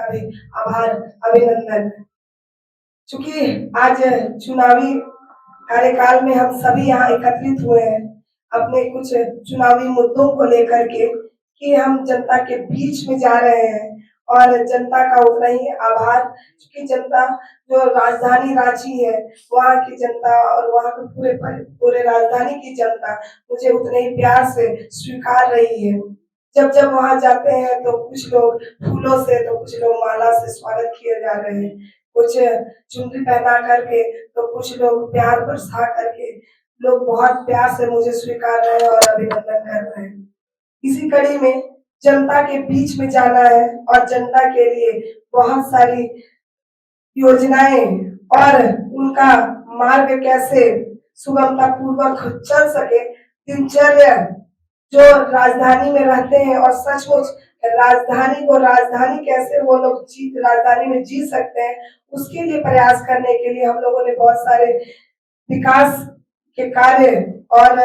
भी आभार, अभिनंदन। चूँकि आज चुनावी कार्यकाल में हम सभी यहाँ एकत्रित हुए हैं, अपने कुछ चुनावी मुद्दों को लेकर के कि हम जनता के बीच में जा रहे हैं और जनता का उतना ही आभार, क्योंकि जनता जो राजधानी रांची है, वहाँ की जनता और वहाँ के पूरे राजधानी की जनता मुझे उतने ही प्यार से स्वीकार रही है। जब वहाँ जाते हैं तो कुछ लोग फूलों से, तो कुछ लोग माला से स्वागत किए जा रहे हैं, कुछ चुनरी पहना करके, तो कुछ लोग प्यार बरसा करके, लोग बहुत प्यार से मुझे स्वीकार रहे हैं और अभिनंदन कर रहे हैं। इसी कड़ी में जनता के बीच में जाना है और जनता के लिए बहुत सारी योजनाएं और उनका मार्ग कैसे सुगमता पूर्वक चल सके, दिनचर्या जो राजधानी में रहते हैं और सचमुच राजधानी को राजधानी कैसे वो लोग राजधानी में जी सकते हैं, उसके लिए प्रयास करने के लिए हम लोगों ने बहुत सारे विकास के कार्य और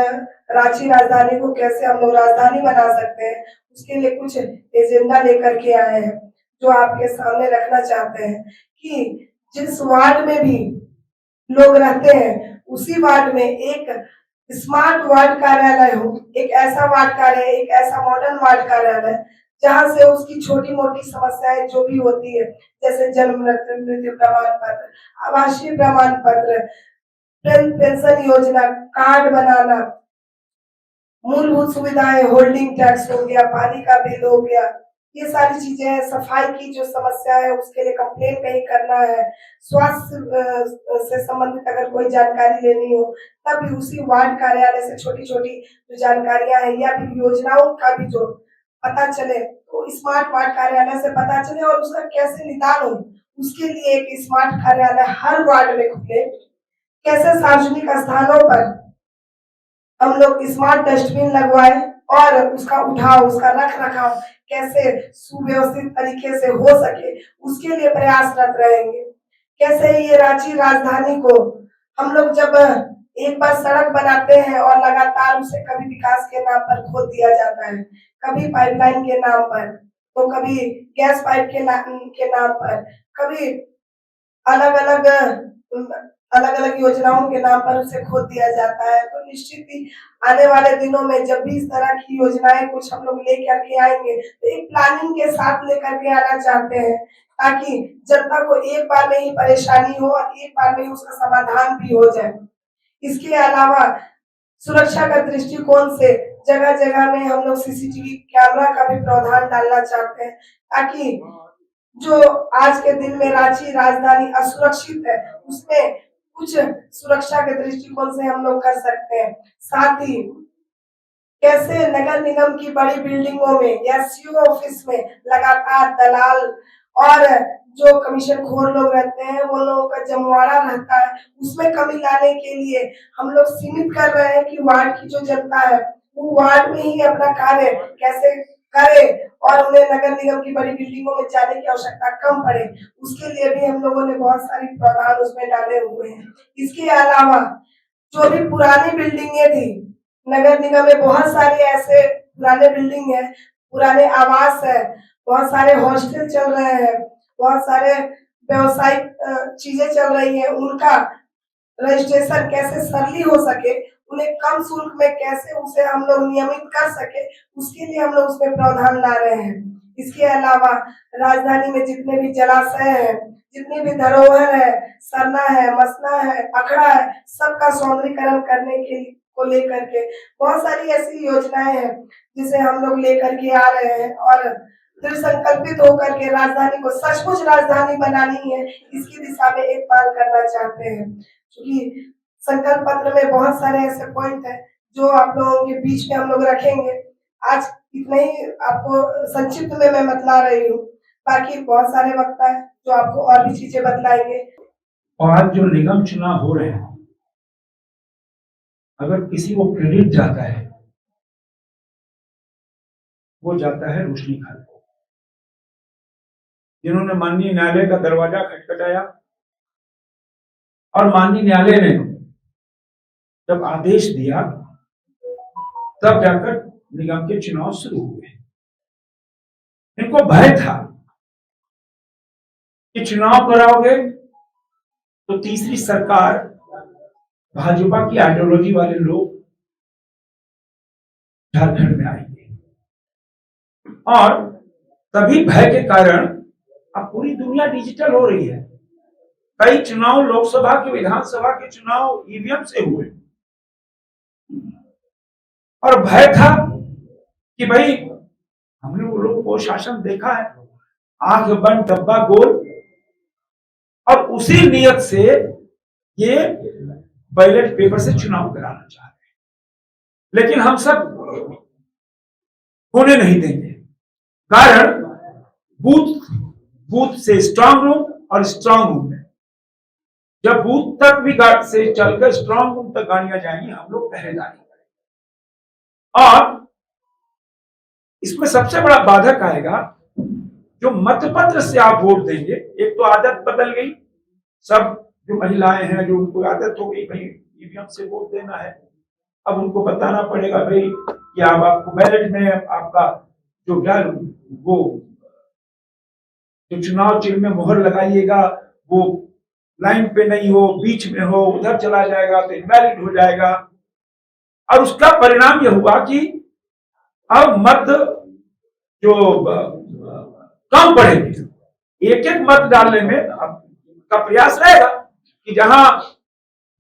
रांची राजधानी को कैसे हम लोग राजधानी बना सकते हैं, उसके लिए कुछ एजेंडा लेकर के आए हैं जो आपके सामने रखना चाहते हैं कि जिस वार्ड में भी लोग रहते हैं उसी वार्ड में एक स्मार्ट वार्ड कार्यालय हो, एक ऐसा वार्ड कार्यालय, एक ऐसा मॉडर्न वार्ड कार्यालय जहां से उसकी छोटी मोटी समस्याएं जो भी होती है, जैसे जन्म मृत्यु प्रमाण पत्र, आवासीय प्रमाण पत्र, पेंशन योजना, कार्ड बनाना, मूलभूत सुविधाएं, होल्डिंग टैक्स हो गया, पानी का बिल हो गया, ये सारी चीजें हैं। सफाई की जो समस्या है उसके लिए कंप्लेन कहीं करना है, स्वास्थ्य से संबंधित अगर कोई जानकारी लेनी हो तब भी उसी वार्ड कार्यालय से छोटी छोटी जो जानकारियां हैं या फिर योजनाओं का भी जो पता चले तो स्मार्ट वार्ड कार्यालय से पता चले और उसका कैसे निदान हो, उसके लिए एक स्मार्ट कार्यालय हर वार्ड में खुले। कैसे सार्वजनिक स्थानों पर हम लोग स्मार्ट डस्टबिन लगवाए और उसका उठाव, उसका रख रखाव कैसे सुव्यवस्थित तरीके से हो सके, उसके लिए प्रयासरत रहेंगे। कैसे ये रांची राजधानी को हम लोग जब एक बार सड़क बनाते हैं और लगातार उसे कभी विकास के नाम पर खोद दिया जाता है, कभी पाइपलाइन के नाम पर, तो कभी गैस पाइप के नाम पर, कभी अलग अलग अलग अलग योजनाओं के नाम पर उसे खोद दिया जाता है, तो निश्चित ही आने वाले दिनों में जब भी इस तरह की योजनाएं कुछ हम लोग लेकर के आएंगे तो एक प्लानिंग के साथ लेकर के आना चाहते हैं ताकि जनता को एक बार में ही परेशानी हो और एक बार में ही उसका समाधान भी हो जाए। इसके अलावा सुरक्षा का दृष्टिकोण से जगह जगह में हम लोग सीसीटीवी कैमरा का भी प्रावधान डालना चाहते हैं ताकि जो आज के दिन में रांची राजधानी असुरक्षित है उसमें कुछ सुरक्षा के दृष्टिकोण से हम लोग कर सकते हैं। साथ ही कैसे नगर निगम की बड़ी बिल्डिंगों में या सीओ ऑफिस में लगातार दलाल और जो कमीशन खोर लोग रहते हैं वो लोगों का जमवाड़ा रहता है, उसमें कमी लाने के लिए हम लोग सीमित कर रहे हैं कि वार्ड की जो जनता है वो वार्ड में ही अपना कार्य कैसे करे और उन्हें नगर निगम की बड़ी बिल्डिंगों में जाने की आवश्यकता कम पड़े, उसके लिए भी हम लोगों ने बहुत सारी प्रावधान उसमें डाले हुए हैं। इसके अलावा जो भी पुरानी बिल्डिंगें थी, नगर निगम में बहुत सारे ऐसे पुराने बिल्डिंग है, पुराने आवास है, बहुत सारे हॉस्टल चल रहे हैं, बहुत सारे व्यवसायिक चीजें चल रही हैं, उनका रजिस्ट्रेशन कैसे सरली हो सके, उन्हें कम शुल्क में कैसे उसे हम लोग नियमित कर सके, उसके लिए हम लोग उसमें प्रावधान ला रहे हैं। इसके अलावा राजधानी में जितने भी जलाशय है, जितनी भी धरोहर है, सरना है, मसना है, अखड़ा है, सबका सौंदर्यीकरण करने के को लेकर के बहुत सारी ऐसी योजनाएं हैं जिसे हम लोग लेकर के आ रहे हैं और दृढ़ संकल्पित होकर के राजधानी को सचमुच राजधानी बनानी है, इसकी दिशा में एक पहल करना चाहते हैं। क्योंकि संकल्प पत्र में बहुत सारे ऐसे पॉइंट हैं जो आप लोगों के बीच में हम लोग रखेंगे। आज इतना ही आपको संक्षिप्त में मैं बतला रही हूँ, बाकी बहुत सारे वक्ता है जो आपको और भी चीजें बतलाएंगे। और आज जो निगम चुनाव हो रहे हैं, अगर किसी को क्रेडिट जाता है वो जाता है रोशनी खान को, जिन्होंने माननीय न्यायालय का दरवाजा खटखटाया और माननीय न्यायालय ने जब आदेश दिया तब जाकर निगम के चुनाव शुरू हुए। इनको भय था कि चुनाव कराओगे तो तीसरी सरकार भाजपा की आइडियोलॉजी वाले लोग झारखंड में आएंगे, और तभी भय के कारण अब पूरी दुनिया डिजिटल हो रही है। कई चुनाव लोकसभा के, विधानसभा के चुनाव ईवीएम से हुए, और भय था कि भाई हमने वो लोग को शासन देखा है, आंख बंद डब्बा गोल, और उसी नियत से ये बैलेट पेपर से चुनाव कराना चाह रहे हैं। लेकिन हम सब होने नहीं देंगे, कारण बूथ बूथ से स्ट्रांग रूम, और स्ट्रांग रूम में जब बूथ तक भी गाड़ी से चलकर स्ट्रांग रूम तक गाड़ियां जाएंगी, हम लोग पहरेदारी करेंगे। और इसमें सबसे बड़ा बाधक आएगा जो मतपत्र से आप वोट देंगे। एक तो आदत बदल गई, सब जो महिलाएं हैं, जो उनको आदत हो गई भाई ईवीएम से वोट देना है, अब उनको बताना पड़ेगा भाई कि अब आपको बैलेट में आपका जो डर, वो जो चुनाव चिन्ह में मोहर लगाइएगा वो लाइन पे नहीं हो, बीच में हो, उधर चला जाएगा तो इनवैलिड हो जाएगा। और उसका परिणाम यह हुआ कि अब मत जो कम पड़ेंगे, एक एक मत डालने में अब का प्रयास रहेगा कि जहां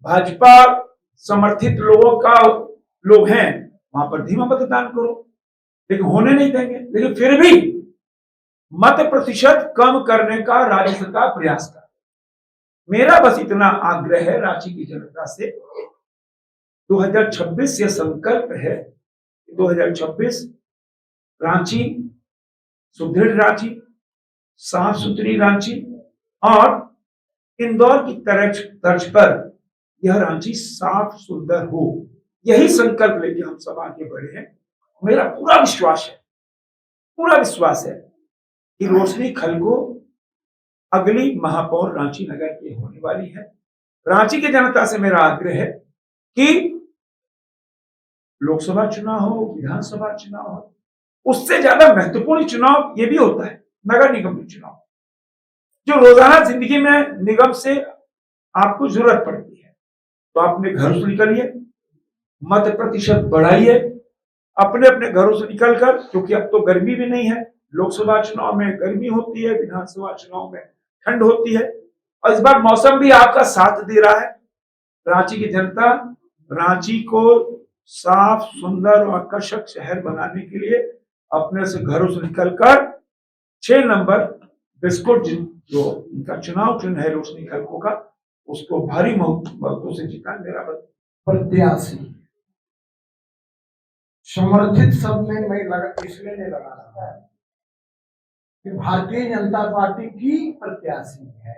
भाजपा समर्थित लोग हैं वहां पर धीमा मतदान करो, लेकिन होने नहीं देंगे। लेकिन फिर भी मत प्रतिशत कम करने का राज्य सरकार प्रयास कर। मेरा बस इतना आग्रह है रांची की जनता से, 2026 यह संकल्प है, 2026 रांची, सुदृढ़ रांची, साफ सुथरी रांची, और इंदौर की तर्ज पर यह रांची साफ सुंदर हो। यही संकल्प लेके हम सब आगे बढ़े हैं। मेरा पूरा विश्वास है कि रोशनी खलको अगली महापौर रांची नगर की होने वाली है। रांची की जनता से मेरा आग्रह है कि लोकसभा चुनाव हो, विधानसभा चुनाव हो, उससे ज्यादा महत्वपूर्ण चुनाव ये भी होता है नगर निगम के चुनाव, जो रोजाना जिंदगी में निगम से आपको जरूरत पड़ती है। तो अपने घरों से निकलिए, मत प्रतिशत बढ़ाइए, अपने अपने घरों से निकलकर, क्योंकि अब तो गर्मी भी नहीं है, लोकसभा चुनाव में गर्मी होती है, विधानसभा चुनाव में ठंड होती है, और इस बार मौसम भी आपका साथ दे रहा है। रांची की जनता रांची को साफ, सुंदर और आकर्षक शहर बनाने के लिए अपने से घरों से निकलकर 6 नंबर बिस्कुट, जो इनका चुनाव चिन्ह है रोशनी खलको का, उसको भारी मतों से जीता मेरा प्रत्याशी। समर्थित शब्द में मैं इसलिए नहीं लगा रहा कि भारतीय जनता पार्टी की प्रत्याशी है।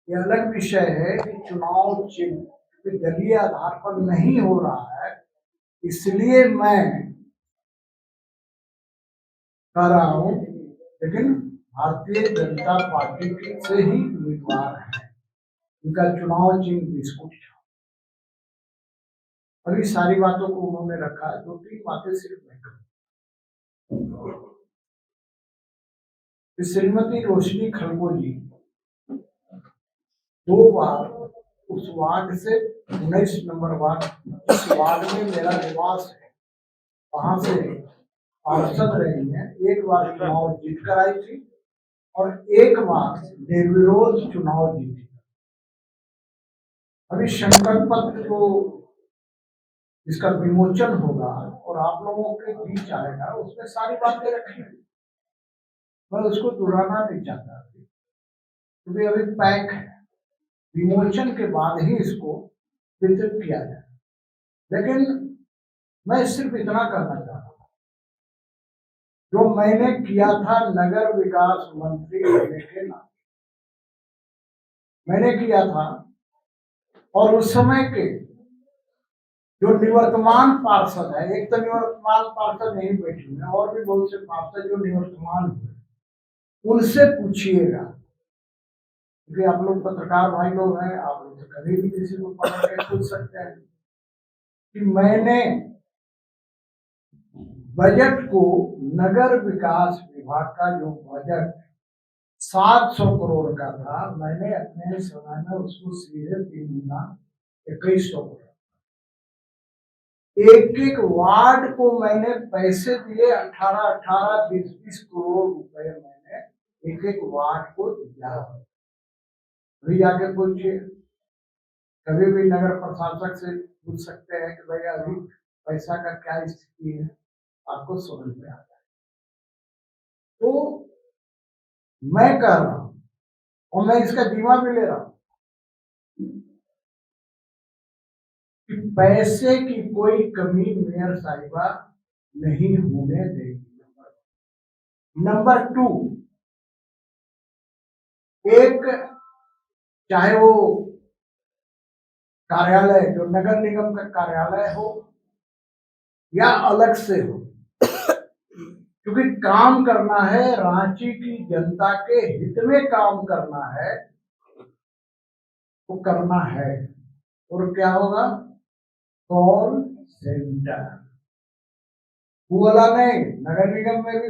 यह अलग विषय है कि चुनाव चिन्ह दलीय आधार पर नहीं हो रहा है, इसलिए मैं कह रहा हूं, लेकिन भारतीय जनता पार्टी से ही उम्मीदवार है। उनका चुनाव चिन्ह बिस्कुट था। अभी सारी बातों को उन्होंने रखा है, 2-3 बातें सिर्फ मैं करूं। श्रीमती रोशनी खलको जी 2 बार उस वार्ड से, 19 नंबर वार्ड, इस वार्ड में मेरा निवास है, वहां से पार्षद रही है। 1 बार चुनाव जीत कर आई थी और 1 बार निर्विरोध चुनाव जीती। अभी संकल्प पत्र जो इसका विमोचन होगा और आप लोगों के बीच आएगा, उसमें सारी बातें रखी है। मैं उसको दोहराना नहीं चाहता क्योंकि अभी पैक है, विमोचन के बाद ही इसको वितरित किया जाए। लेकिन मैं सिर्फ इतना कहना चाहता हूँ, जो मैंने किया था नगर विकास मंत्री होने के नाते, मैंने किया था, और उस समय के जो निवर्तमान पार्षद है, एक तो निवर्तमान पार्षद नहीं बैठे हुए, और भी बहुत से पार्षद जो निवर्तमान हुए, उनसे पूछिएगा, क्योंकि आप लोग पत्रकार भाई लोग हैं, आप लोग तो कभी भी किसी को पकड़ के पूछ सकते हैं कि मैंने बजट को, नगर विकास विभाग का जो बजट 700 करोड़ का था, मैंने अपने समय में उसको सीधे 3 गुना 2100 करोड़, एक एक वार्ड को मैंने पैसे दिए, 18-18, 20-20 करोड़ रुपए मैंने एक एक वार्ड को दिया। अभी जाके पूछिए, कभी भी नगर प्रशासक से पूछ सकते हैं कि भाई अभी पैसा का क्या स्थिति है, आपको समझ में आता है। तो मैं कह रहा हूं और मैं इसका बीमा भी ले रहा हूं कि पैसे की कोई कमी मेयर साहिबा नहीं होने देगी। नंबर 2, एक चाहे वो कार्यालय जो नगर निगम का कार्यालय हो या अलग से हो, क्योंकि काम करना है, रांची की जनता के हित में काम करना है, वो करना है। और क्या होगा? Call centre. वो वाला नहीं, नगर निगम में भी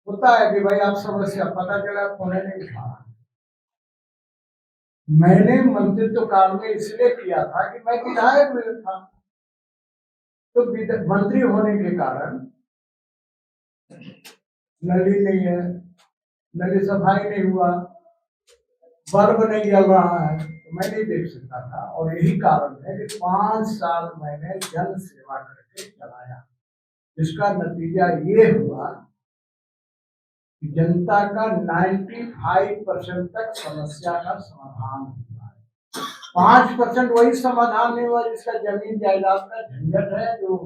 होता है कि भाई आप समस्या पता चला फोन नहीं उठा। मैंने मंत्रित्व काल में इसलिए किया था कि मैं विधायक में था, तो मंत्री होने के कारण नली नहीं है, नली सफाई नहीं हुआ, बल्ब नहीं जल रहा है, तो मैं नहीं देख सकता था। और यही कारण है कि 5 साल मैंने जन सेवा करके चलाया, जिसका नतीजा ये हुआ कि जनता का 95% तक समस्या का समाधान हुआ है। 5% वही समाधान नहीं हुआ जिसका जमीन जायदाद का झंझट है, जो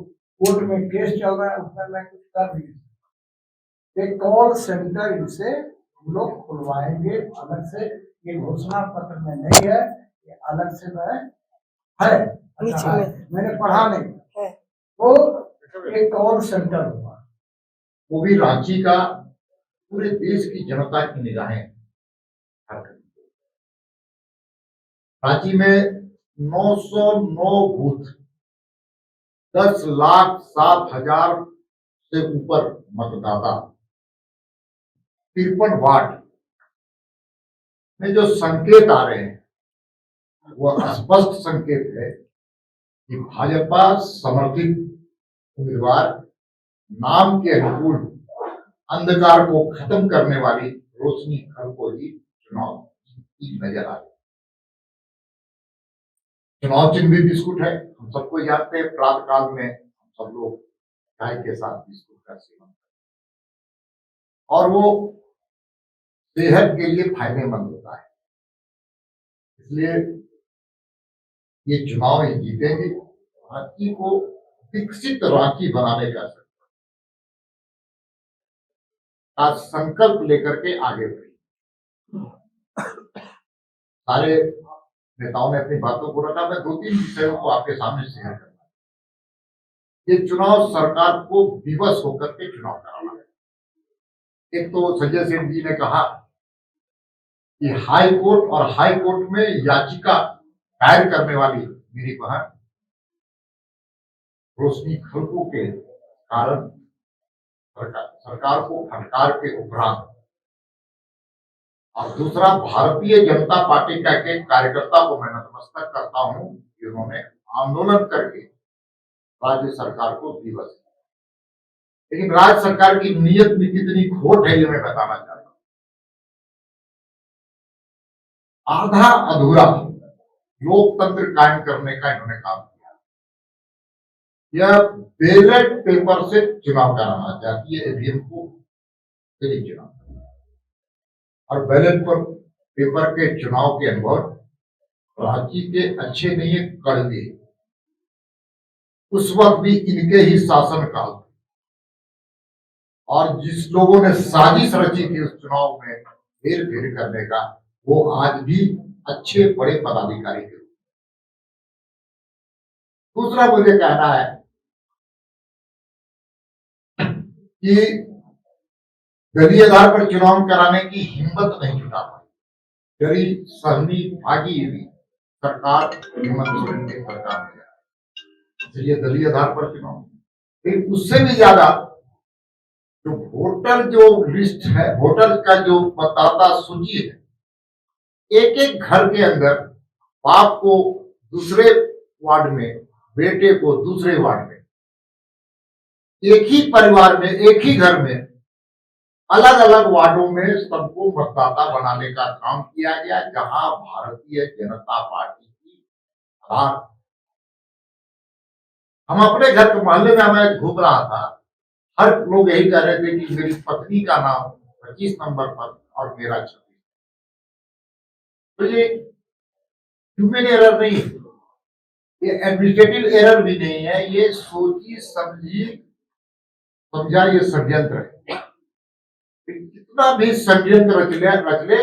कोर्ट में केस चल रहा है, उसमें मैं कुछ कर नहीं सकता। एक कॉल सेंटर इनसे हम लोग खुलवाएंगे अलग से, ये घोषणा पत्र में नहीं है, ये अलग से है, मैंने पढ़ा नहीं, तो एक कॉल सेंटर हुआ, वो भी रांची का पूरे देश की जनता की निगाहें। रांची में 909 बूथ, 10,07,000 से ऊपर मतदाता, 53 वार्ड में जो संकेत आ रहे हैं वो स्पष्ट संकेत है कि भाजपा समर्थित उम्मीदवार नाम के अनुकूल अंधकार को खत्म करने वाली रोशनी खलको ही चुनाव की नजर आ रही। चुनाव चिन्ह भी बिस्कुट है, हम सबको जानते हैं। प्रातः काल में हम सब लोग चाय के साथ बिस्कुट का सेवन करते हैं और वो सेहत के लिए फायदेमंद होता है, इसलिए ये चुनाव ही जीतेंगे। रांची को विकसित रांची बनाने का आज संकल्प लेकर के आगे बढ़े। सारे नेताओं ने अपनी बातों को रखा, मैं 2-3 विषयों को आपके सामने शेयर करना। ये चुनाव सरकार को विवश होकर के चुनाव कराना है। एक तो संजय सेठ जी ने कहा कि हाई कोर्ट और हाई कोर्ट में याचिका दायर करने वाली मेरी बहन रोशनी खलको के कारण सरकार को फटकार के उपरांत, और दूसरा भारतीय जनता पार्टी का एक कार्यकर्ता को मैं नतमस्तक करता हूं कि उन्होंने आंदोलन करके राज्य सरकार को विवश किया। लेकिन राज्य सरकार की नीयत में कितनी खोट है ये मैं बताना चाहता हूं। आधा अधूरा लोकतंत्र कायम करने का इन्होंने काम किया। यह बैलेट पेपर से चुनाव कराना चाहती है, ईवीएम को चुनाव, और बैलेट पर पेपर के चुनाव के अनुभव रांची के अच्छे नहीं है, कड़वे। उस वक्त भी इनके ही शासन काल, और जिस लोगों ने साजिश रची थी उस चुनाव में हेर फेर करने का, वो आज भी अच्छे बड़े पदाधिकारी थे। दूसरा मुझे कहना है कि दलीय आधार पर चुनाव कराने की हिम्मत नहीं जुटा पाई। जरी सहनी भागी हुई सरकार हेमंत सोरेन की सरकार में, इसलिए दलीय आधार पर चुनाव। फिर उससे भी ज्यादा जो वोटर जो लिस्ट है, वोटर का जो मतदाता सूची है, एक एक घर के अंदर बाप को दूसरे वार्ड में, बेटे को दूसरे वार्ड में, एक ही परिवार में, एक ही घर में, अलग अलग वार्डों में सबको मतदाता बनाने का काम किया गया, जहां भारतीय जनता पार्टी की हार। हम अपने घर के मोहल्ले में मैं घूम रहा था, हर लोग यही कह रहे थे कि मेरी पत्नी का नाम 25 नंबर पर और मेरा 26। तो ये ह्यूमन एरर नहीं है, ये एडमिनिस्ट्रेटिव एरर भी नहीं है, ये सोची समझी समझा ये षड्यंत्र है। कितना भी षड्यंत्र रच ले,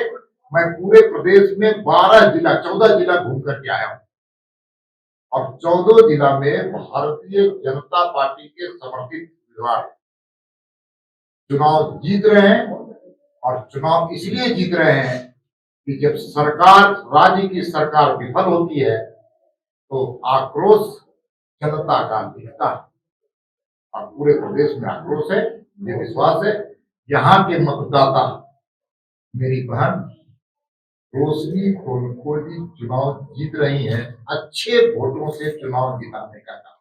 मैं पूरे प्रदेश में 12 जिला 14 जिला घूम करके आया हूं, और 14 जिला में भारतीय जनता पार्टी के समर्थित उम्मीदवार चुनाव जीत रहे हैं। और चुनाव इसलिए जीत रहे हैं कि जब सरकार, राज्य की सरकार विफल होती है तो आक्रोश जनता का दिखता है, और पूरे प्रदेश में आक्रोश है। मुझे विश्वास है यहाँ के मतदाता, मेरी बहन रोशनी खोलखोली चुनाव जीत रही हैं, अच्छे वोटों से चुनाव जिताने का काम।